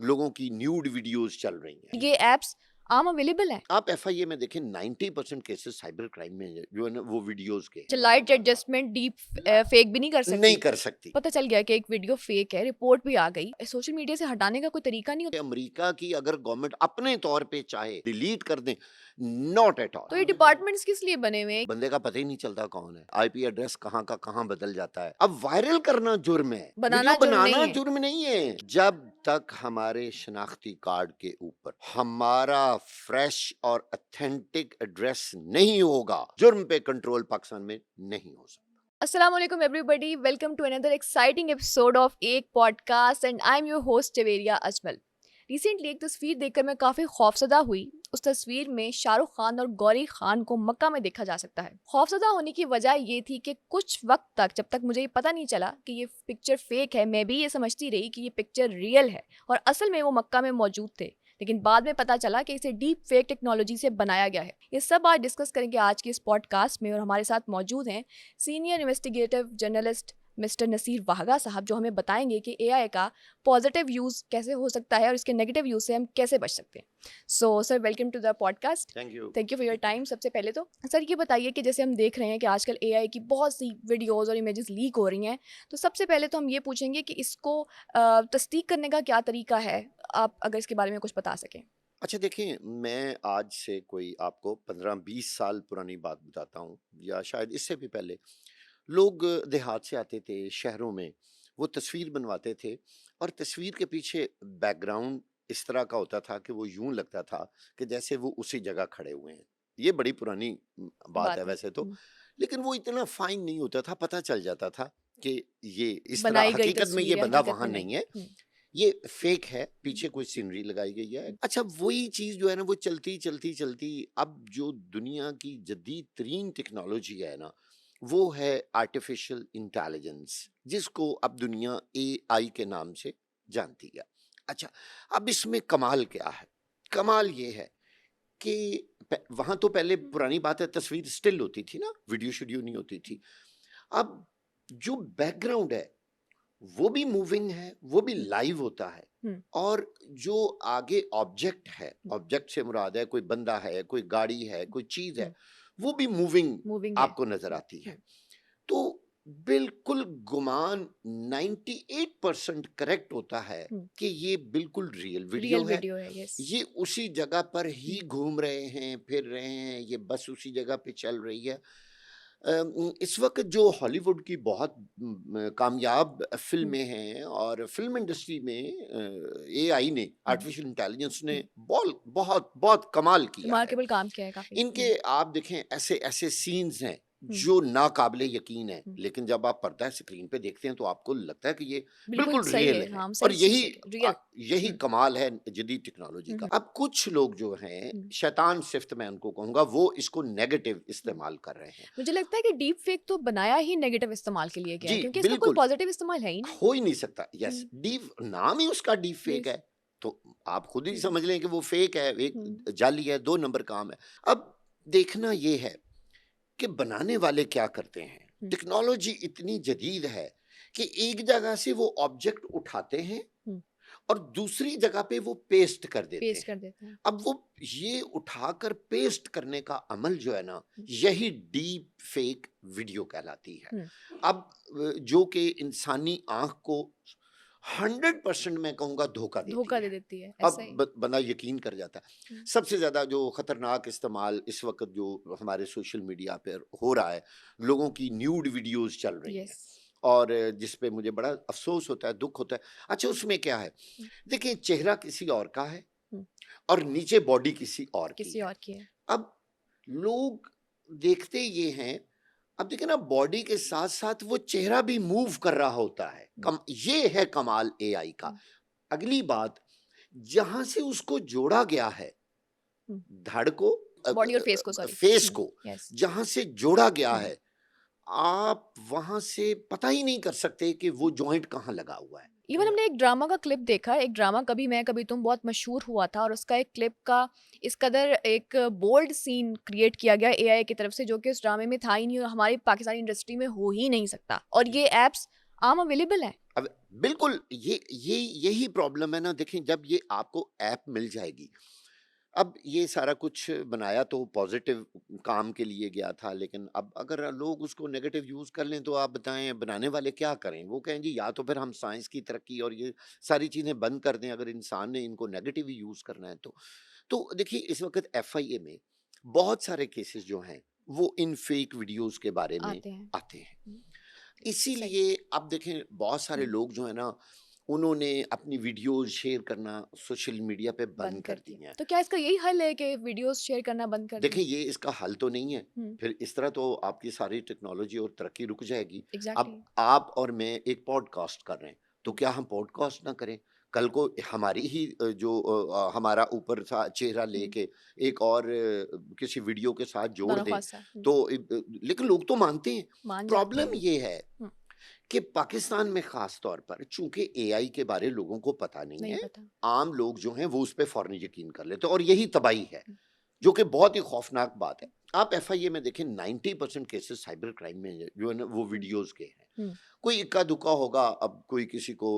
लोगों की nude videos चल रही हैं। ये एप्स आम अवेलेबल है। आप एफआईए में देखें 90% केसेस साइबर क्राइम में जो है ना वो वीडियोस के हैं। लाइट एडजस्टमेंट डीप फेक भी नहीं कर नहीं सकती। कर सकती। पता चल गया कि एक वीडियो फेक है, रिपोर्ट भी आ गई। सोशल मीडिया से हटाने का कोई तरीका नहीं होता। अमेरिका की अगर गवर्नमेंट अपने तौर पे चाहे डिलीट कर दे, नॉट एट तो ये ऑल। डिपार्टमेंट्स किस लिए बने हुए हैं? बंदे का पता ही नहीं चलता कौन है, आईपी एड्रेस कहाँ का कहाँ बदल जाता है। अब वायरल करना जुर्म है, वीडियो बनाना जुर्म बनाना नहीं है। जुर्म नहीं है। जब तक हमारे शनाख्ती कार्ड के ऊपर हमारा फ्रेश और ऑथेंटिक एड्रेस नहीं होगा, जुर्म पे कंट्रोल पाकिस्तान में नहीं हो सकता। अस्सलाम वालेकुम everybody, welcome to another exciting episode of एक podcast and I am your host Javeria Ajmal. Recently एक तस्वीर देखकर मैं काफ़ी खौफजदा हुई। उस तस्वीर में शाहरुख खान और गौरी खान को मक्का में देखा जा सकता है। खौफजदा होने की वजह ये थी कि कुछ वक्त तक, जब तक मुझे ये पता नहीं चला कि ये पिक्चर फेक है, मैं भी ये समझती रही कि ये पिक्चर रियल है और असल में वो मक्का में मौजूद थे। लेकिन बाद में पता चला कि इसे डीप फेक टेक्नोलॉजी से बनाया गया है। ये सब आज डिस्कस करेंगे आज के इस पॉडकास्ट में और हमारे साथ मौजूद हैं senior investigative journalist mister Naseer Wahga साहब, जो हमें बताएंगे कि एआई का पॉजिटिव यूज़ कैसे हो सकता है और इसके नेगेटिव यूज़ से हम कैसे बच सकते हैं। So sir, welcome to the podcast. Thank you. Thank you for your time. सबसे पहले तो सर ये बताइए कि जैसे हम देख रहे हैं कि आजकल एआई की बहुत सी वीडियोज़ और इमेजेस लीक हो रही हैं, तो सबसे पहले तो हम ये पूछेंगे कि इसको तस्दीक करने का क्या तरीका है, आप अगर इसके बारे में कुछ बता सकें। अच्छा देखिए, मैं आज से कोई आपको 15-20 साल पुरानी बात बताता हूँ, या शायद इससे भी पहले। लोग देहात से आते थे शहरों में, वो तस्वीर बनवाते थे और तस्वीर के पीछे बैकग्राउंड इस तरह का होता था कि वो यूं लगता था कि जैसे वो उसी जगह खड़े हुए हैं। ये बड़ी पुरानी बात है बात है। वैसे तो, लेकिन वो इतना फाइन नहीं होता था, पता चल जाता था कि ये इस तरह बनाई गई हकीकत में ये तस्वीर है, बंदा हकीकत वहां में नहीं। नहीं है, ये फेक है, पीछे कोई सीनरी लगाई गई है। अच्छा, वही चीज जो है ना वो चलती चलती चलती अब जो दुनिया की जदीद तरीन टेक्नोलॉजी है ना, वो है आर्टिफिशियल इंटेलिजेंस, जिसको अब दुनिया एआई के नाम से जानती है। अच्छा, अब इसमें कमाल क्या है? कमाल ये है कि वहां तो पहले पुरानी बात है, तस्वीर स्टिल होती थी ना, वीडियो शेडियो नहीं होती थी। अब जो बैकग्राउंड है वो भी मूविंग है, वो भी लाइव होता है। हम्म। और जो आगे ऑब्जेक्ट है, ऑब्जेक्ट से मुराद है कोई बंदा है, कोई गाड़ी है, कोई चीज है, वो भी मूविंग मूविंग है। आपको नजर आती है। तो बिल्कुल गुमान 98% करेक्ट होता है कि ये बिल्कुल रियल वीडियो रियल है। वीडियो है, यस। ये उसी जगह पर ही घूम रहे हैं, फिर रहे हैं, ये बस उसी जगह पे चल रही है। इस वक्त जो हॉलीवुड की बहुत कामयाब फिल्में हैं और फिल्म इंडस्ट्री में एआई ने, आर्टिफिशियल इंटेलिजेंस ने बहुत बहुत बहुत कमाल किया है। रिमार्केबल काम किया है काफी। इनके आप देखें ऐसे ऐसे सीन्स हैं जो नाकाबिले यकीन है, लेकिन जब आप पर्दा स्क्रीन पे देखते हैं तो आपको लगता है कि ये बिल्कुल बिल्कुल सही रियल है, है। हाँ, और सही यही चीज है, रियल। यही कमाल है जदीद टेक्नोलॉजी का। अब कुछ लोग जो हैं शैतान सिफ्त, मैं उनको कहूंगा, वो इसको नेगेटिव इस्तेमाल कर रहे हैं। मुझे लगता है कि डीप फेक तो बनाया ही नेगेटिव इस्तेमाल के लिए गया है, जी क्योंकि इसका कोई बिल्कुल, पॉजिटिव इस्तेमाल है ही नहीं। हो ही नहीं सकता। यस, डीप नाम ही उसका डीप फेक यस। है, तो आप खुद ही समझ लें कि वो फेक है, एक जाली है, 2 नंबर काम है। अब देखना ये है कि बनाने वाले क्या करते हैं। टेक्नोलॉजी इतनी जदीद है कि एक जगह से वो ऑब्जेक्ट उठाते हैं और दूसरी जगह पे वो पेस्ट कर देते पेस्ट हैं। कर देते हैं। अब वो ये उठाकर पेस्ट करने का अमल जो है ना, यही डीप फेक वीडियो कहलाती है। अब जो कि इंसानी आंख को 100% मैं कहूंगा धोखा देती धोखा है। दे देती है, अब ऐसा ही। बंदा यकीन कर जाता है। सबसे ज्यादा जो खतरनाक इस्तेमाल इस वक्त जो हमारे सोशल मीडिया पर हो रहा है, लोगों की न्यूड वीडियोस चल रही हैं यस। और जिस पे मुझे बड़ा अफसोस होता है, दुख होता है। अच्छा, उसमें क्या है, देखिए चेहरा किसी और का है और नीचे बॉडी किसी और की किसी है। और की है। अब लोग देखते ये हैं, अब देखिए ना, बॉडी के साथ साथ वो चेहरा भी मूव कर रहा होता है। ये है कमाल एआई का। अगली बात, जहां से उसको जोड़ा गया है, धड़ को, बॉडी और फेस को, सॉरी। फेस को यस। जहां से जोड़ा गया है, आप वहां से पता ही नहीं कर सकते कि वो जॉइंट कहाँ लगा हुआ है। इवन हमने एक ड्रामा का क्लिप देखा, एक ड्रामा कभी मैं कभी तुम बहुत मशहूर हुआ था और उसका एक क्लिप का इस कदर एक बोल्ड सीन क्रिएट किया गया एआई की तरफ से, जो कि उस ड्रामे में था ही नहीं और हमारी पाकिस्तानी इंडस्ट्री में हो ही नहीं सकता, और ये एप्स आम अवेलेबल है। अब बिल्कुल, यही प्रॉब्लम है ना। देखें, जब ये आपको ऐप मिल जाएगी, अब ये सारा कुछ बनाया तो पॉजिटिव काम के लिए गया था, लेकिन अब अगर लोग उसको नेगेटिव यूज़ कर लें, तो आप बताएँ बनाने वाले क्या करें? वो कहें जी, या तो फिर हम साइंस की तरक्की और ये सारी चीज़ें बंद कर दें, अगर इंसान ने इनको नेगेटिव ही यूज़ करना है तो। तो देखिए, इस वक़्त एफआईए में बहुत सारे केसेस जो हैं, वो इन फेक वीडियोज़ के बारे में आते हैं। आते हैं। हुँ, सही। इसीलिए अब देखें, बहुत सारे हुँ, लोग जो है ना, उन्होंने अपनी वीडियोज़ शेयर करना सोशल मीडिया पे बंद बंद कर कर दी दिया। हैं। तो क्या इसका यही हल है कि वीडियोज़ शेयर करना बंद कर दें? देखें, ये इसका हल तो नहीं है। हुँ, फिर इस तरह तो आपकी सारी टेक्नोलॉजी और तरक्की रुक जाएगी। अब एग्ज़ैक्टली। आप और मैं एक पॉडकास्ट कर रहे हैं, तो हुँ, क्या हम पॉडकास्ट ना करें? कल को हमारी ही हमारा ऊपर सा चेहरा हुँ, लेके एक और किसी वीडियो के साथ जोड़ दोनों दें, ख़ासा। हुँ, तो लेकिन लोग तो मानते हैं। मान जाते प्रॉब्लम हैं। ये है हुँ, कि पाकिस्तान में ख़ास तौर पर चूँकि एआई के बारे लोगों को पता नहीं नहीं है, पता। आम लोग जो हैं वो उस पे फ़ौरन यकीन कर लेते हैं, और यही तबाही है। हुँ, जो कि बहुत ही खौफनाक बात है। आप एफआईए में देखें, 90% केसेस साइबर क्राइम में जो है ना, वो हुँ, वीडियोज़ के हैं। हुँ, कोई इक्का-दुक्का होगा, अब कोई किसी को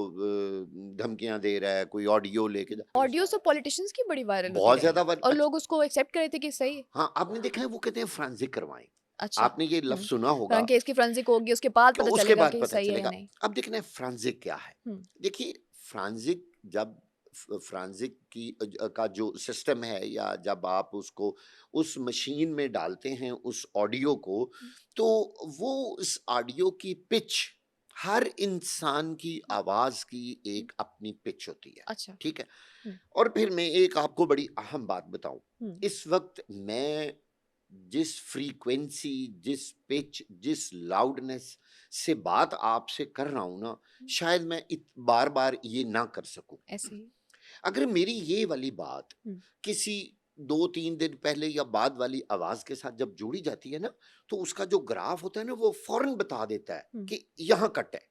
धमकियाँ दे रहा है, कोई ऑडियो लेके जा ऑडियोज़ तो पॉलिटिशियंस की बड़ी वायरल होती बहुत रही ज़्यादा और लोग उसको एक्सेप्ट कर रहे थे कि सही है। हाँ, आपने देखा है, वो कहते हैं फोरेंसिक करवाएँ। अच्छा। आपने ये हुँ, लफ्ज़ सुना होगा, हालाँकि इसकी फोरेंसिक होगी, उसके बाद तो पता उसके चलेगा बाद कि पता सही है या चलेगा। नहीं। अब देखना है फोरेंसिक क्या है? हुँ, देखिए, फोरेंसिक जब फोरेंसिक की का जो सिस्टम है, या जब आप उसको उस मशीन में डालते हैं उस ऑडियो को, हुँ, तो वो उस ऑडियो की पिच, हर इंसान की आवाज़ की हुँ, एक अपनी पिच होती है, अच्छा। ठीक है? हुँ, और फिर मैं एक आपको बड़ी अहम बात बताऊँ, हुँ, इस वक़्त मैं जिस फ्रीक्वेंसी, जिस पिच, जिस लाउडनेस से बात आपसे कर रहा हूँ ना, हुँ, शायद मैं बार-बार ये ना कर सकूँ। ऐसे ही। अगर मेरी ये वाली बात हुँ, किसी 2-3 दिन पहले या बाद वाली आवाज़ के साथ जब जोड़ी जाती है ना, तो उसका जो ग्राफ होता है ना, वो फ़ौरन बता देता है हुँ, कि यहाँ कट है,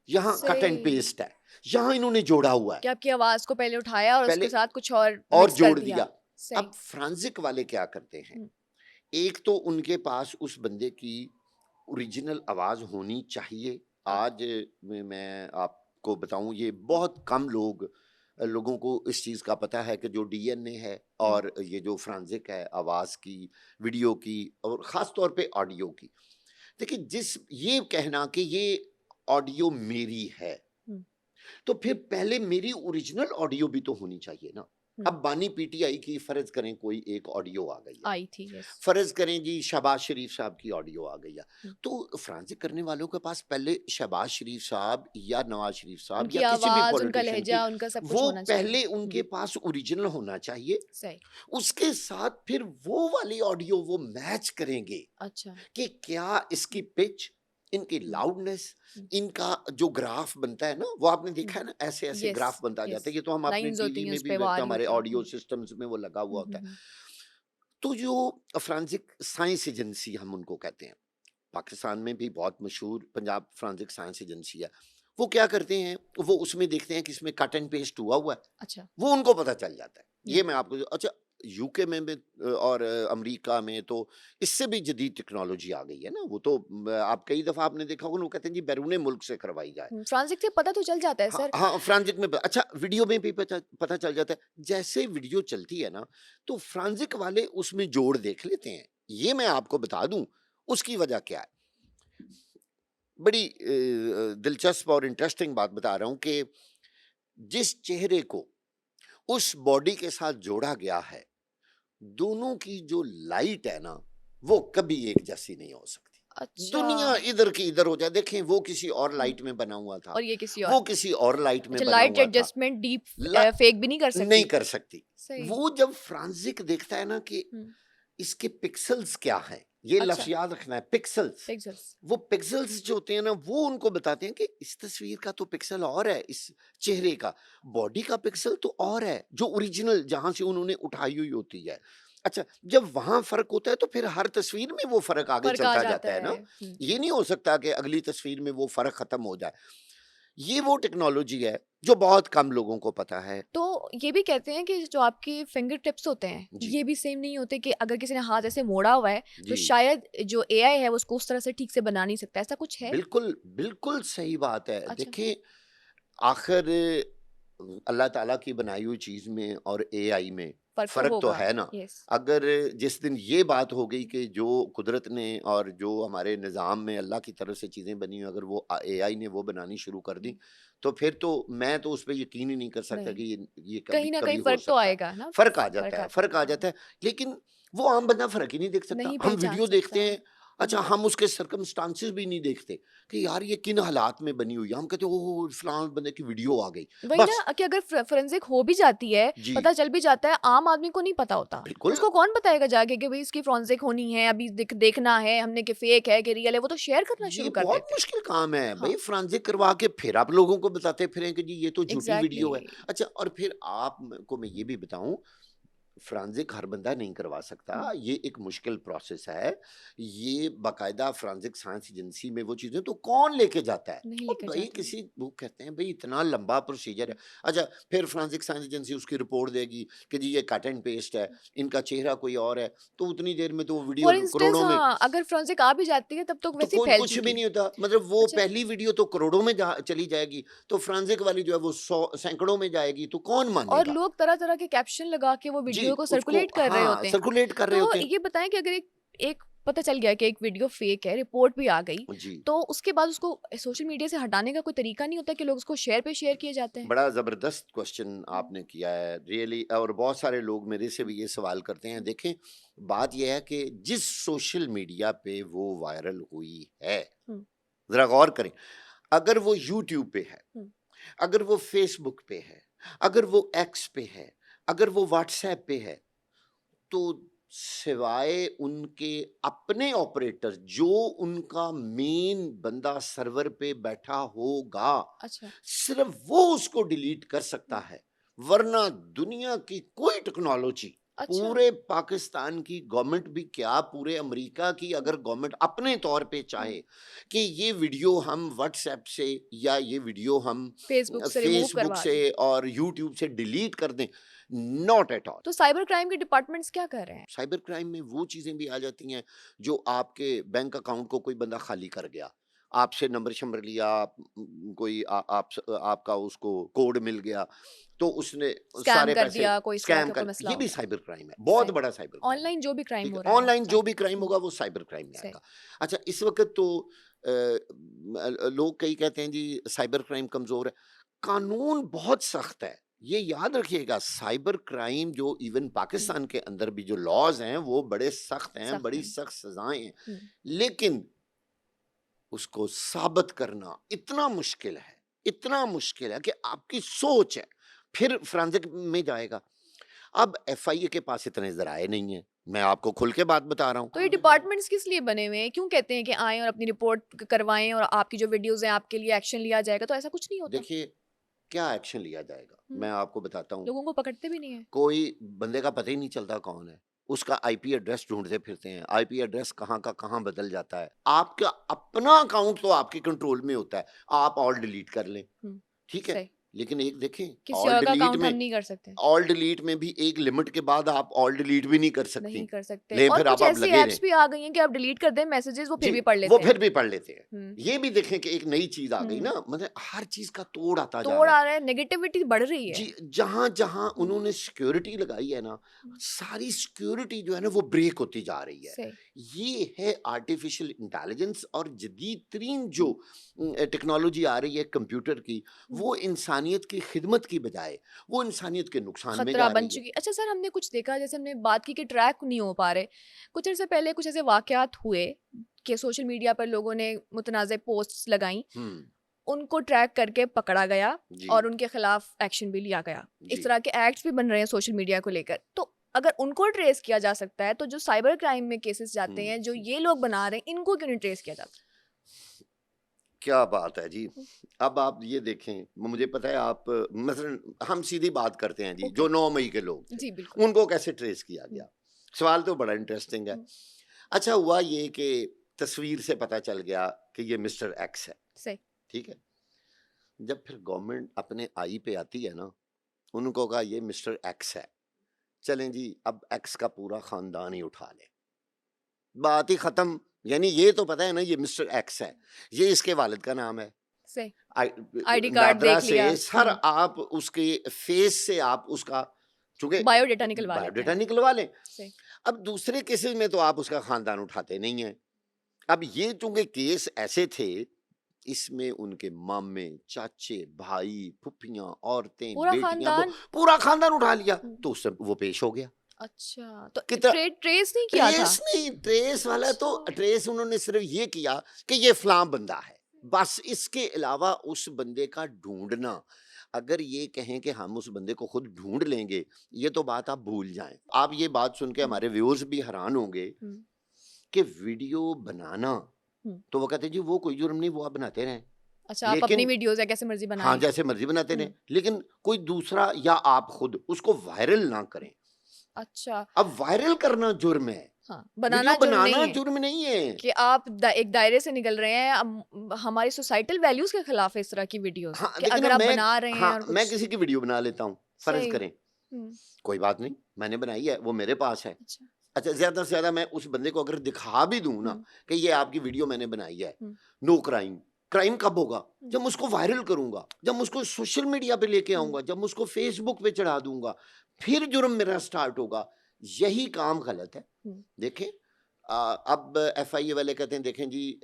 यहाँ कट एंड सही। पेस्ट है, यहाँ इन्होंने जोड़ा हुआ है। कि आपकी आवाज़ को पहले उठाया और उसके पहले साथ कुछ और और मिक्स कर जोड़ दिया। दिया। अब सही। फ्रांज़िक वाले क्या करते हैं? हुँ, एक तो उनके पास उस बंदे की ओरिजिनल आवाज़ होनी चाहिए। अ, आज में मैं आपको बताऊँ, ये बहुत कम लोगों को इस चीज़ का पता है कि जो डीएनए है हुँ, और ये जो फोरेंसिक है आवाज़ की, वीडियो की और ख़ास तौर पे ऑडियो की। देखिए, जिस ये कहना कि ये ऑडियो मेरी है, हुँ, तो फिर पहले मेरी ओरिजिनल ऑडियो भी तो होनी चाहिए ना। हुँ, अब बानी पीटीआई की फ़र्ज़ करें कोई एक ऑडियो आ गई है। आई थी, यस। फ़र्ज़ करें जी, शहबाज़ शरीफ साहब की ऑडियो आ गई है। हुँ, तो फ़्रांज़िक करने वालों के पास पहले शहबाज़ शरीफ साहब या नवाज़ शरीफ साहब उनकी या किसी भी आवाज़, उनका पॉलिटिशियन की, लहज़ा, उनका सब कुछ वो होना चाहिए। पहले हुँ, उनके पास ओरिजिनल होना चाहिए। सही। उसके साथ फिर वो वाली ऑडियो वो मैच करेंगे अच्छा। कि क्या इसकी हुँ, पिच, इनकी हुँ, लाउडनेस, हुँ, इनका जो ग्राफ बनता है ना, वो आपने हुँ, देखा है ना, ऐसे-ऐसे यस, ग्राफ बनता जाता है। यस। ये तो हम अपने लाइन्स होती टीवी हैं में भी उसपे, देखते हैं, वार ही हमारे होता है। ऑडियो हुँ, सिस्टम्स में वो लगा हुआ हुँ, हुँ, होता है। हुँ, तो जो फ्रांसिक साइंस एजेंसी हम उनको कहते हैं, पाकिस्तान में भी बहुत मशहूर पंजाब फ्रांसिक साइंस एजेंसी है। वो क्या करते हैं, वो उसमें देखते हैं कि इसमें कट एंड पेस्ट हुआ है, अच्छा। वो उनको पता चल जाता है। हुँ, ये मैं आपको अच्छा, यूके में भी और अमेरिका में तो इससे भी जदीद टेक्नोलॉजी आ गई है ना। वो तो आप कई दफ़ा आपने देखा होगा ना, वो कहते हैं जी बैरूने मुल्क से करवाई जाए। हुँ, फ्रांसिक से पता तो चल जाता है हाँ, सर। हाँ, फ्रांजिक में अच्छा, वीडियो में भी पता पता चल जाता है। जैसे वीडियो चलती है ना, तो फ्रांजिक वाले उसमें जोड़ देख लेते हैं। ये मैं आपको बता दूँ, उसकी वजह क्या है? बड़ी दिलचस्प और इंटरेस्टिंग बात बता रहा हूँ कि जिस चेहरे को उस बॉडी के साथ जोड़ा गया है, दोनों की जो लाइट है ना, वो कभी एक जैसी नहीं हो सकती। अच्छा। दुनिया इधर की इधर हो जाए, देखें वो किसी और हुँ, लाइट में बना हुआ था, और ये किसी और। वो किसी और लाइट में अच्छा, बना लाइट हुआ था। एडजस्टमेंट डीप ला फेक भी नहीं कर नहीं सकती? कर सकती। सही। वो जब फ्रांजिक देखता है ना कि हुँ, इसके पिक्सेल्स क्या हैं, ये लफ्ज़ अच्छा, याद रखना है, पिक्सेल्स। पिक्सेल्स। वो पिक्सेल्स जो होते हैं ना, वो उनको बताते हैं कि इस तस्वीर का तो पिक्सल और है, इस चेहरे का, बॉडी का पिक्सल तो और है, जो ओरिजिनल जहाँ से उन्होंने उठाई हुई होती है। अच्छा, जब वहाँ फ़र्क होता है, तो फिर हर तस्वीर में वो फ़र्क आगे फ़र्क आ चलता जाता जाता है ना। है। हुँ। ये नहीं हो सकता कि अगली तस्वीर में वो फ़र्क ख़त्म हो जाए। ये वो टेक्नोलॉजी है, जो बहुत कम लोगों को पता है। तो ये भी कहते हैं कि जो आपके फिंगर टिप्स होते हैं, जी, ये भी सेम नहीं होते कि अगर किसी ने हाथ ऐसे मोड़ा हुआ है, तो जी। शायद जो एआई है, वो उसको उस तरह से ठीक से बना नहीं सकता, ऐसा कुछ है? बिल्कुल, बिल्कुल सही बात है। अच्छा। देखिए, आखिर अल्लाह ताला की बनाई हुई चीज़ में और एआई में फ़र्क तो फ़र्क तो होगा। है ना। यस। अगर जिस दिन ये बात हो गई कि जो कुदरत ने और जो हमारे निज़ाम में अल्लाह की तरफ से चीज़ें बनी हुई, अगर वो एआई ने वो बनानी शुरू कर दी, हुँ, तो फिर तो मैं तो उस पे यकीन ही नहीं कर सकता नहीं, कि ये कभी कहीं न कहीं कभी हो फ़र्क तो सकता है। आएगा ना, फ़र्क आ जाता फ़र्क है, आ फ़र्क आ जाएगा। हाँ, जाता है। लेकिन वो आम बंदा फ़र्क ही नहीं देख सकता। नहीं हम पहचान वीडियो देखते सकता। हैं, अच्छा हुँ, हम उसके सर्कमस्टांसेस भी नहीं देखते कि यार ये किन हालात में बनी हुई है। हम कहते हैं ओह! फलाँ बंदे की वीडियो आ गई। वही बस ना कि अगर फोरेंसिक हो भी जाती है, जी, पता चल भी जाता है, आम आदमी को नहीं पता होता। बिल्कुल। उसको कौन बताएगा जाके कि भई इसकी फोरेंसिक होनी है, अभी देखना है हमने कि फेक है कि रियल है, वो तो शेयर करना ये शुरू कर बहुत देते हैं। मुश्किल काम है हाँ, भाई, फोरेंसिक करवा के फिर आप लोगों को बताते फिरें कि जी ये तो झूठी एग्ज़ैक्टली। वीडियो है। अच्छा, और फिर आप को मैं ये भी बताऊं, फोरेंसिक हर बंदा नहीं करवा सकता, हुँ, ये एक मुश्किल प्रोसेस है। ये बाकायदा फोरेंसिक साइंस एजेंसी में वो चीजें तो कौन लेके जाता है। नहीं और लेकर भाई जाते हैं। किसी वो कहते हैं भाई इतना लंबा प्रोसीजर है। अच्छा, फिर फोरेंसिक साइंस एजेंसी उसकी रिपोर्ट देगी कि जी ये कट एंड पेस्ट है, इनका चेहरा कोई और है, तो उतनी देर में तो वो फॉर वीडियो इंस्टेंस करोड़ों में। हाँ, अगर फोरेंसिक आ भी जाती है तब तो तो वैसे ही कोई फैल कुछ भी चुकी। नहीं होता, मतलब वो अच्छा, पहली वीडियो तो करोड़ों में चली जाएगी, तो फोरेंसिक वाली जो है वो सौ सैकड़ों में जाएगी, तो कौन और मानेगा। लोग तरह-तरह के कैप्शन लगा के वो जी, वीडियो को उसको सर्कुलेट कर रहे हाँ होते हैं। सर्कुलेट कर रहे तो होते हैं। ये बताएँ कि अगर एक एक पता चल गया कि एक वीडियो फेक है, रिपोर्ट भी आ गई, जी, तो उसके बाद उसको सोशल मीडिया से हटाने का कोई तरीका नहीं होता कि लोग उसको शेयर पे शेयर किए जाते हैं? बड़ा जबरदस्त क्वेश्चन हुँ, आपने किया है रियली, और बहुत सारे लोग मेरे से हुँ, भी ये सवाल करते हैं। हुँ, देखें, बात यह है कि जिस सोशल मीडिया पे वो वायरल हुई है, हुँ, जरा गौर करें, अगर वो यूट्यूब पे है, हुँ, अगर वो फेसबुक पे है, अगर वो एक्स पे है, अगर वो व्हाट्सएप पे है, तो सिवाय उनके अपने ऑपरेटर जो उनका मेन बंदा सर्वर पे बैठा होगा, अच्छा, सिर्फ वो उसको डिलीट कर सकता हुँ, है। वरना दुनिया की कोई टेक्नोलॉजी, अच्छा, पूरे पाकिस्तान की गवर्नमेंट भी क्या, पूरे अमेरिका की हुँ, अगर गवर्नमेंट अपने तौर पे हुँ, चाहे कि ये वीडियो हम व्हाट्सएप से या ये वीडियो हम फेसबुक से रिमूव फेसबुक करवा से दें। और यूट्यूब से डिलीट कर दें, नॉट एट ऑल। तो साइबर क्राइम के डिपार्टमेंट्स क्या कर रहे हैं? साइबर क्राइम में वो चीज़ें भी आ जाती हैं जो आपके बैंक अकाउंट को कोई बंदा खाली कर गया, आपसे नंबर शंबर लिया, कोई आपका उसको कोड मिल गया, तो उसने स्कैम सारे कर पैसे दिया, कोई इस तरह स्कैम का कोई कर, मसला ये हो भी गया। साइबर क्राइम है, बहुत सही। बड़ा साइबर क्राइम है। ऑनलाइन जो भी क्राइम ठीक हो है, रहा है, ऑनलाइन जो राइट। भी क्राइम हुँ, होगा वो साइबर क्राइम में सही। आएगा। अच्छा, इस वक्त तो लोग कई कहते हैं जी साइबर क्राइम कमजोर है, कानून बहुत सख्त है। ये याद रखिएगा, साइबर क्राइम जो इवन हुँ, पाकिस्तान के अंदर भी जो लॉज हैं वो बड़े सख्त हैं, सख्त बड़ी हैं। सख्त सजाएं हैं। हुँ, लेकिन उसको साबित करना इतना मुश्किल है कि आपकी सोच है, फिर फोरेंसिक में जाएगा। अब एफआईए के पास इतने जराए नहीं है, मैं आपको खुल के बात बता रहा तो ये हूँ। डिपार्टमेंट्स किस लिए बने हुए हैं? क्यों कहते हैं कि आएँ और अपनी रिपोर्ट करवाएँ और आपकी जो वीडियोज़ हैं आपके लिए एक्शन लिया जाएगा, तो ऐसा कुछ नहीं होता? देखिए, क्या एक्शन लिया जाएगा हुँ, मैं आपको बताता हूँ। लोगों को पकड़ते भी नहीं हैं। कोई बंदे का पता ही नहीं चलता कौन है। उसका आईपी एड्रेस ढूँढते फिरते हैं। आईपी एड्रेस कहाँ का कहाँ बदल जाता है। आपका अपना अकाउंट तो आपके कंट्रोल में होता है। आप ऑल डिलीट कर लें, हुँ, ठीक है? सही। लेकिन एक देखें, किसी ऑल और का डिलीट अकाउंट हम में नहीं कर सकते। ऑल डिलीट में भी एक लिमिट के बाद आप ऑल डिलीट भी नहीं कर नहीं सकती। कर सकते लें और फिर कुछ आप ऐसी लगे ऐप्स रहें। भी आ गई हैं कि आप डिलीट कर दें मैसेजेस वो फिर जी, भी पढ़ वो लेते हैं। फिर भी पढ़ लेते हैं। हुँ, ये भी देखें कि एक नई चीज़ आ हुँ, गई हुँ। ना, मतलब हर चीज़ का तोड़ आता जा तोड़ रहा है। आ रहा है, नेगेटिविटी बढ़ रही है। जी, जहाँ-जहाँ हुँ, उन्होंने सिक्योरिटी लगाई है ना, हुँ, सारी सिक्योरिटी जो है ना वो ब्रेक होती जा रही है। सही। ये है आर्टिफ़िशियल इंटेलिजेंस, और जदीद-तरीन जो हुँ, टेक्नोलॉजी आ रही है कंप्यूटर की, हुँ। वो इंसानियत की खिदमत की बजाय वो इंसानियत के नुकसान में खतरा जा बन रही है। चुकी अच्छा सर हमने कुछ देखा जैसे हमने बात की कि ट्रैक नहीं हो पा रहे। कुछ अर्से पहले कुछ ऐसे वाक़यात हुए कि सोशल मीडिया पर लोगों ने मुतनाज़ पोस्ट्स लगाईं, हुँ, उनको ट्रैक करके पकड़ा गया जी, और उनके खिलाफ एक्शन भी लिया गया। इस जी। तरह के एक्ट्स भी बन रहे हैं सोशल मीडिया को लेकर। तो अगर उनको ट्रेस किया जा सकता है, तो जो साइबर क्राइम में केसेस हुँ, जाते हैं, जो हुँ। ये लोग बना रहे हैं, इनको क्यों नहीं ट्रेस किया जाता? क्या बात है जी! हुँ, अब आप ये देखें, मुझे पता है आप मसलन हम सीधी बात करते हैं जी, ओके। जो 9 मई के लोग थे, जी, बिल्कुल। उनको कैसे ट्रेस किया हुँ, गया? सवाल तो बड़ा इंटरेस्टिंग है। हुँ, अच्छा, हुआ ये कि तस्वीर से पता चल गया कि ये मिस्टर एक्स है, सही। ठीक है? जब फिर गवर्नमेंट अपने आई पे आती है ना, उनको कहा ये मिस्टर एक्स है, चलें जी अब एक्स का पूरा खानदान ही उठा लें। बात ही खत्म। यानी ये तो पता है ना ये मिस्टर एक्स है, ये इसके वालिद का नाम है, से आई- आईडी कार्ड दादरा देख लिया। से सर आप उसके फेस से आप उसका चूंकि बायोडेटा निकलवा लेते बायोडेटा हैं निकलवा लें। से। अब दूसरे केसेस में तो आप उसका खानदान उठाते नहीं हैं। अब ये चूंकि केस ऐसे थे, इसमें उनके मामे, चाचे, भाई, फुफ्फियां, औरतें, पूरा बेटियां, वो खानदान। पूरा खानदान उठा लिया, हम्म, तो उससे वो पेश हो गया। अच्छा, तो कितना ट्रेस नहीं किया था। ट्रेस नहीं, ट्रेस वाला तो अच्छा। ट्रेस उन्होंने सिर्फ ये किया कि ये फलां बंदा है, बस। इसके अलावा उस बंदे का ढूंढना, अगर ये कहें कि हम उस बंदे को खुद ढूंढ लेंगे, ये तो बात आप भूल जाएं। आप ये बात सुन के हम्म, हमारे व्यूअर्स भी हैरान होंगे हम्म, कि वीडियो बनाना, हम्म। तो वो कहते हैं जी वो कोई जुर्म नहीं, वो आप बनाते रहें, अच्छा, आप अपनी लेकिन वीडियोस है कैसे मर्जी हाँ बनाएं। जैसे मर्जी बनाते रहें, हम्म, लेकिन कोई दूसरा या आप खुद उसको वायरल ना करें। अच्छा। अब वायरल करना जुर्म है, हाँ, वीडियो बनाना जुर्म बनाना नहीं है जुर्म नहीं है। कि आप एक दायरे से निकल रहे हैं। हमारी सोसाइटल वैल्यूज के खिलाफ है इस तरह की वीडियोस हाँ कि देखिए अगर ना, आप मैं बना रहे हैं हाँ और मैं कुछ किसी की वीडियो बना लेता हूँ, फर्ज सही। करें, कोई बात नहीं, मैंने बनाई है, वो मेरे पास है। अच्छा। अच्छा, ज्यादा से ज्यादा मैं उस बंदे को अगर दिखा भी दूं ना हम्म, कि ये आपकी वीडियो मैंने बनाई है, हम्म, नो क्राइम। क्राइम कब होगा? हम्म, जब मैं उसको वायरल करूंगा, जब मैं उसको सोशल मीडिया पे लेके हम्म, आऊंगा, जब मैं उसको फेसबुक पे चढ़ा दूंगा, फिर जुर्म मेरा स्टार्ट होगा। यही काम गलत है। हम्म, देखें, अब एफआईए वाले कहते हैं देखें जी,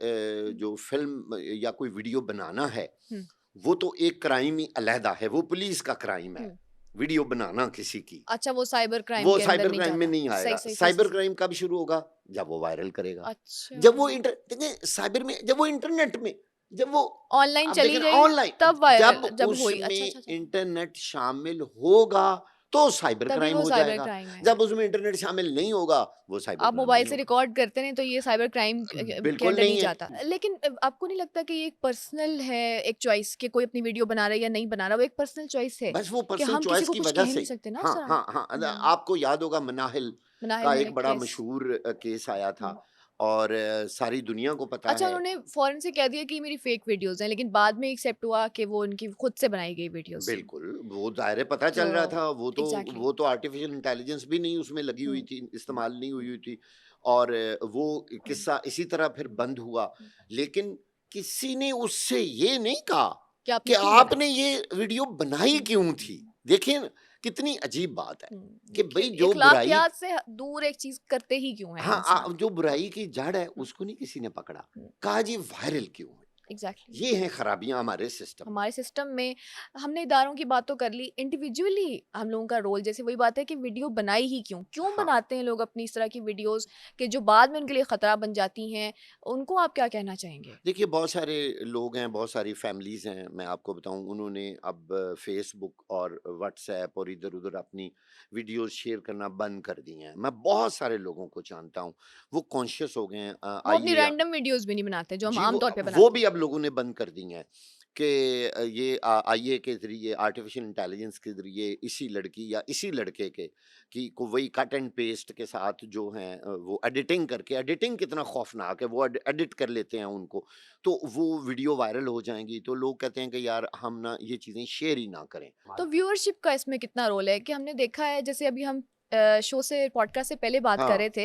जो फिल्म या कोई वीडियो बनाना है, हम्म, वो तो एक क्राइम ही अलहदा है, वो पुलिस का क्राइम है। हम्म। वीडियो बनाना किसी की, अच्छा, वो साइबर क्राइम वो के अंदर साइबर नहीं क्राइम में जाता। नहीं सही आएगा। सही सही साइबर सही। क्राइम कब शुरू होगा? जब वो वायरल करेगा, अच्छा, जब वो इंटर देखें साइबर में, जब वो इंटरनेट में, जब वो ऑनलाइन आप चली देखें गई ऑनलाइन, तब वायरल जब जब हुई। अच्छा उसमें अच्छा अच्छा। इंटरनेट शामिल होगा तो साइबर तभी क्राइम वो हो साइबर जाएगा। क्राइम है। जब उसमें इंटरनेट शामिल नहीं होगा, वो साइबर आप क्राइम मोबाइल नहीं से होगा। रिकॉर्ड करते हैं तो ये साइबर क्राइम के बिल्कुल अंडर नहीं नहीं है। जाता। लेकिन आपको नहीं लगता कि ये एक पर्सनल है, एक चॉइस कि कोई अपनी वीडियो बना रहा है या नहीं बना रहा, वो एक पर्सनल चॉइस है बस वो कि पर्सनल हम किसी चॉइस को की कुछ वजह कह से। नहीं सकते ना उस हाँ तरह। हाँ हाँ, आपको याद होगा मनाहिल मनाहिल का एक मलिक बड़ा केस। मशहूर केस आया था, और सारी दुनिया को पता अच्छा, है। उन्होंने फौरन से कह दिया कि ये मेरी फेक वीडियोस हैं, लेकिन बाद में एक्सेप्ट हुआ कि वो उनकी खुद से बनाई गई वीडियोस थी। बिल्कुल, वो ज़ाहिर है पता तो चल रहा था, एग्जैक्टली। वो तो आर्टिफ़िशियल इंटेलिजेंस भी नहीं उसमें लगी हुई हम्म, थी, इस्तेमाल नहीं हुई हुई थी, और वो किस्सा इसी तरह फिर बंद हुआ। लेकिन किसी ने उससे ये नहीं कहा कि कि आपने क्यों आपने बनाई। ये वीडियो बनाई क्यों थी? देखिए ना, कितनी अजीब बात है कि कि भई जो बुराई, इखलाकियात से दूर एक चीज करते ही क्यों है हाँ, इंसान। जो बुराई की जड़ है उसको नहीं किसी ने पकड़ा, कहा जी वायरल क्यों है? एग्जैक्टली। ये हैं खराबियाँ हमारे सिस्टम में। हमारे सिस्टम में हमने इदारों की बात तो कर ली, इंडिविजुअली हम लोगों का रोल जैसे वही बात है कि वीडियो बनाई ही क्यों क्यों हाँ। बनाते हैं लोग अपनी इस तरह की वीडियोस कि जो बाद में उनके लिए खतरा बन जाती हैं। उनको आप क्या कहना चाहेंगे। देखिए, बहुत सारे लोग हैं, बहुत सारी फैमिलीज़ हैं, मैं आपको बताऊँ, उन्होंने अब फ़ेसबुक और व्हाट्सएप और इधर-उधर अपनी वीडियोज़ शेयर करना बंद कर दी हैं। मैं बहुत सारे लोगों को जानता हूँ, वो कॉन्शियस हो गए हैं। वो अपनी आइए, रैंडम वीडियोस भी नहीं बनाते जो हम जी, आम तौर पे वो बनाते भी हैं। अब लोगों ने बंद कर दी हैं कि ये आईए के ज़रिए, आर्टिफ़िशियल इंटेलिजेंस के ज़रिए इसी लड़की या इसी लड़के के कि को वही कट एंड पेस्ट के साथ जो हैं, वो एडिटिंग करके, एडिटिंग कितना खौफ़नाक है, वो एडिट कर लेते हैं उनको, तो वो वीडियो वायरल हो जाएँगी। तो लोग कहते हैं कि यार हम ना ये चीज़ें शेयर ही ना करें। तो व्यूअरशिप का इसमें कितना रोल है कि हमने देखा है जैसे अभी हम शो से पॉडकास्ट से पहले बात कर हाँ, रहे थे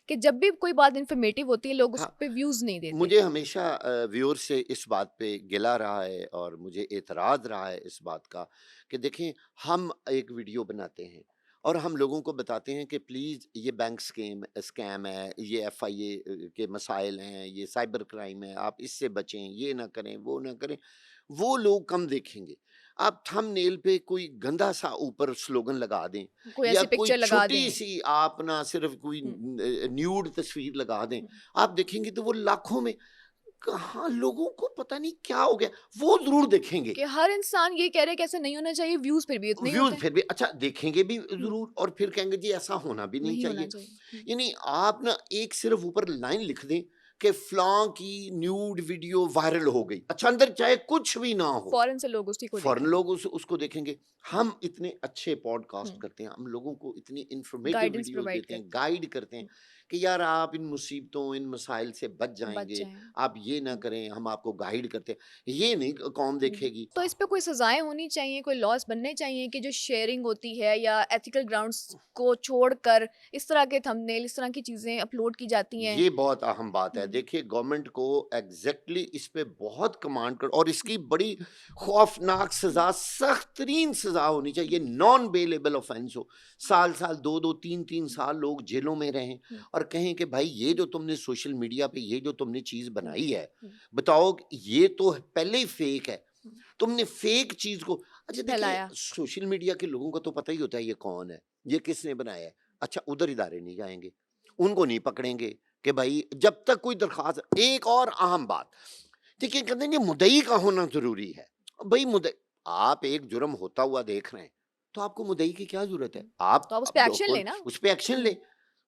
कि जब भी कोई बात इन्फॉर्मेटिव होती है लोग उस हाँ। पे व्यूज नहीं देते। मुझे हमेशा व्यूअर से इस बात पे गिला रहा है और मुझे एतराज़ रहा है इस बात का कि देखें, हम एक वीडियो बनाते हैं और हम लोगों को बताते हैं कि प्लीज़ ये बैंक स्कैम है, ये एफआईए के मसाइल हैं, ये साइबर क्राइम है, आप इससे बचें, ये ना करें, वो ना करें। वो लोग कम देखेंगे। आप थंबनेल पे कोई गंदा सा ऊपर स्लोगन लगा दें कोई या ऐसी कोई पिक्चर लगा दें। छोटी-सी आप ना सिर्फ़ कोई हम्म, न्यूड तस्वीर लगा दें, हम्म, आप देखेंगे तो वो लाखों में, कहाँ लोगों को पता नहीं क्या हो गया, वो ज़रूर देखेंगे। कि हर इंसान ये कह रहे हैं कि ऐसे नहीं होना चाहिए, व्यूज फिर भी उतने ही व्यूज़ होते हैं। फिर भी अच्छा देखेंगे भी हम्म, ज़रूर और फिर कहेंगे जी ऐसा होना भी नहीं नहीं होना चाहिए। चाहिए। यानी आप ना एक सिर्फ़ ऊपर लाइन लिख दें कि फलाँ की न्यूड वीडियो वायरल हो गई। अच्छा, अंदर चाहे कुछ भी ना हो, फौरन से लोग उसी को फ़ौरन देखेंगे। लोग उसको देखेंगे। हम इतने अच्छे पॉडकास्ट हम्म, करते हैं, हम लोगों को इतनी इन्फॉर्मेटिव गाइडेंस वीडियोज़ प्रोवाइड देते हैं, करते हैं। गाइड करते हैं कि यार आप इन मुसीबतों, इन मसाइल से बच बच जाएँगे, जाएं। आप ये ना करें, हम आपको गाइड करते हैं। ये नहीं कौन देखेगी। तो इस पे कोई सजाएं होनी चाहिए, कोई लॉस बनने चाहिए कि जो शेयरिंग होती है या एथिकल ग्राउंड्स को छोड़कर इस तरह के थंबनेल, इस तरह की चीजें अपलोड की जाती हैं। ये बहुत अहम बात है। हम्म, देखिए गवर्नमेंट को एग्जैक्टली इस पे बहुत कमांड कर, और इसकी बड़ी खौफनाक सजा, सख्त तरीन सजा होनी चाहिए, नॉन बेलेबल ऑफेंस हो। साल साल, 2 2 3 3 साल लोग जेलों में रहें हम्म, और कहें कि भाई ये जो तुमने सोशल मीडिया पे ये जो तुमने चीज हम्म, बनाई है, हम्म, बताओ कि ये तो पहले ही फेक है, हम्म, तुमने फेक चीज को। अच्छा देखिए, फैलाया। सोशल मीडिया के लोगों को तो पता ही होता है ये कौन है, ये किसने बनाया है। अच्छा उधर इदारे नहीं जाएंगे, उनको नहीं पकड़ेंगे कि भाई जब तक कोई दरखास्त। एक और अहम बात, देखिए कहते हैं कि मुद्दई का होना जरूरी है। भाई मुद्दई, आप एक जुर्म होता हुआ देख रहे हैं तो आपको मुद्दई की क्या जरूरत है, आप तो आप उस पर एक्शन खुद लेना। उस पर एक्शन ले।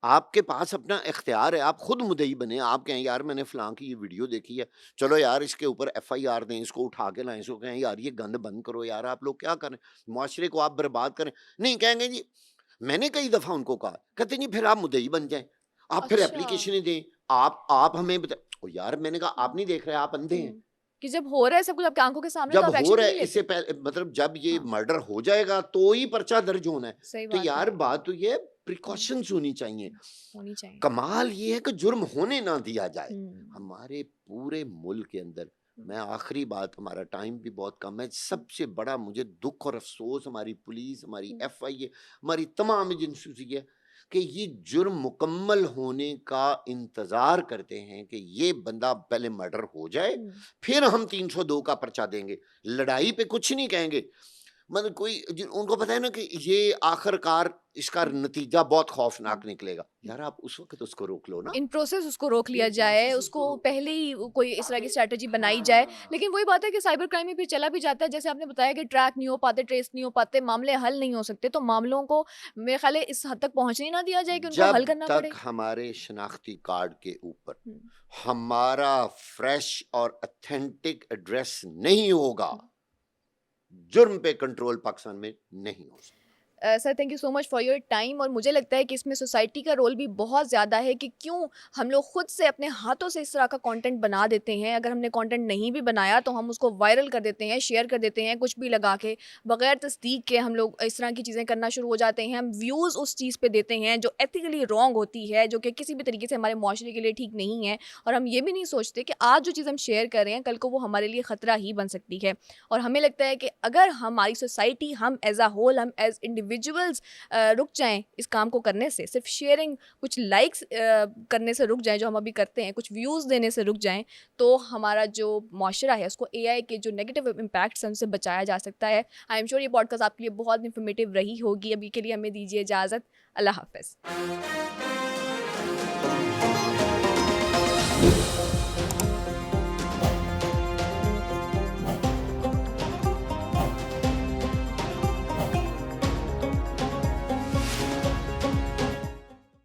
आपके पास अपना इख्तियार है, आप खुद मुद्दई बने, आप कहें यार मैंने फलां की ये वीडियो देखी है, चलो यार इसके ऊपर एफआईआर दें, इसको उठा के लाएं, इसको कहें यार ये गंद बंद करो, यार आप लोग क्या करें, मुआशरे को आप बर्बाद करें। नहीं, कहेंगे जी, मैंने कई दफा उनको कहा, कहते नहीं फिर आप मुद्दई बन जाएं, आप फिर अच्छा। एप्लीकेशन दें, आप हमें बता। ओ यार मैंने कहा आप नहीं देख रहे, आप अंधे हैं। कि जब हो रहा है सब कुछ आपकी आंखों के सामने तो जब आप हो एक्शन रहा क्यों है नहीं लेते? इससे पहले, मतलब जब ये हाँ, मर्डर हो जाएगा तो ही पर्चा दर्ज होना है। सही तो बात है। यार बात तो ये हम्म, प्रिकॉशंस होनी चाहिए। होनी चाहिए। कमाल ये है कि जुर्म होने ना दिया जाए हम्म, हमारे पूरे मुल्क के अंदर। हम्म, मैं आखिरी बात, हमारा टाइम भी बहुत कम है, सबसे बड़ा मुझे दुख और अफसोस हमारी पुलिस, हमारी हम्म, एफआईए, हमारी तमाम एजेंसी है कि ये जुर्म मुकम्मल होने का इंतजार करते हैं कि ये बंदा पहले मर्डर हो जाए, हम्म, फिर हम 302 का पर्चा देंगे। लड़ाई पे कुछ नहीं कहेंगे, मतलब उनको पता है ना कि ये आखिरकार इसका हम्म, नतीजा बहुत हम्म। खौफनाक निकलेगा। यार आप उस वक्त उसको रोक लो ना, इन प्रोसेस उसको रोक लिया इन जाए, प्रोसेस उसको उसको रोक लो पहले ही कोई इस तरह की ताकि, स्ट्रैटेजी बनाई जाए। हाँ, लेकिन वही बात है कि साइबर क्राइम में फिर चला भी जाता है, जैसे आपने बताया कि ट्रैक नहीं हो पाते, ट्रेस नहीं हो पाते, मामले हल नहीं हो सकते, तो मामलों को मेरे ख्याल है इस हद तक पहुँचने ही ना दिया जाए कि उनको हल जब करना तक पड़े। हमारे शनाख्ती कार्ड के ऊपर हुँ, हमारा फ्रेश और ऑथेंटिक एड्रेस नहीं होगा, हुँ। जुर्म पे कंट्रोल पाकिस्तान में नहीं हो सकता। Sir thank you so much for your time. और मुझे लगता है कि इसमें सोसाइटी का रोल भी बहुत ज़्यादा है कि क्यों हम लोग खुद से अपने हाथों से इस तरह का कंटेंट बना देते हैं। अगर हमने कंटेंट नहीं भी बनाया तो हम उसको वायरल कर देते हैं, शेयर कर देते हैं, कुछ भी लगा के, बगैर तस्दीक के हम लोग इस तरह की चीज़ें करना शुरू हो जाते हैं। हम व्यूज़ उस चीज़ पे देते हैं जो एथिकली रॉन्ग होती है, जो कि किसी भी तरीके से हमारे माशरे के लिए ठीक नहीं है। और हम ये भी नहीं सोचते कि आज जो चीज़ हम शेयर कर रहे हैं कल को वो हमारे लिए ख़तरा ही बन सकती है। और हमें लगता है कि अगर हमारी सोसाइटी, हम एज अ होल, हम एज इंडिविजुअल्स रुक जाएँ इस काम को करने से, सिर्फ शेयरिंग, कुछ लाइक्स करने से रुक जाएँ जो हम अभी करते हैं, कुछ व्यूज़ देने से रुक जाएँ, तो हमारा जो माशरा है उसको एआई के जो नेगेटिव इम्पैक्ट्स हैं उनसे बचाया जा सकता है। आई एम श्योर ये पॉडकास्ट आपके लिए बहुत इन्फॉर्मेटिव रही होगी। अभी के लिए हमें दीजिए इजाज़त। अल्लाह हाफ़िज़।